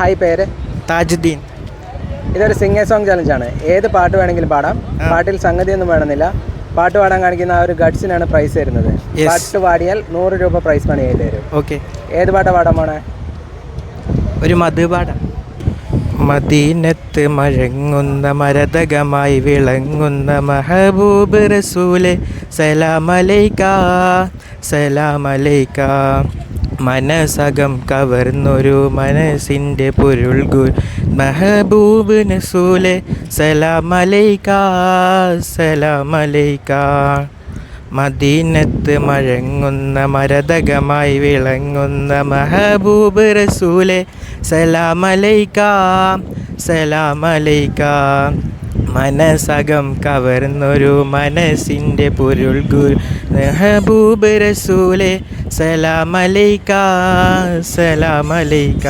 Hi, പേര്? താജുദ്ദീൻ. ഇതൊരു singer song ചലഞ്ചാണ്. ഏത് പാട്ട് വേണമെങ്കിലും പാടാം. പാട്ടിൽ സംഗതിയൊന്നും വേണമെന്നില്ല. പാട്ട് പാടാൻ കാണിക്കുന്ന ആ ഒരു ഗഡ്സിനാണ് പ്രൈസ് തരുന്നത്. പാട്ട് പാടിയാൽ 100 രൂപ പ്രൈസ് മണി ആയിട്ട് തരും. ഓക്കെ, ഏത് പാട്ടാണ് പാടാൻ പോണേ? ഒരു മധു പാടാം. മദീനത്ത് മഴങ്ങുന്ന മരതകമായി വിളങ്ങുന്ന മഹബൂബ് റസൂലെ സലാമലൈക സലാമലൈക. മനസകം കവർന്നൊരു മനസ്സിൻ്റെ പൊരുൾഗു മഹബൂബ് റസൂലെ സലാമലൈക സലാമലൈക. മദീനത്ത് മഴങ്ങുന്ന മരതകമായി വിളങ്ങുന്ന മഹബൂബ് റസൂലെ സലാമലൈക സലാമലൈക. മനസകം കവർന്നൊരു മനസ്സിൻ്റെ പൊരുൾഗു മഹബൂബ് റസൂലെ സലാമലൈക സലാമലൈക.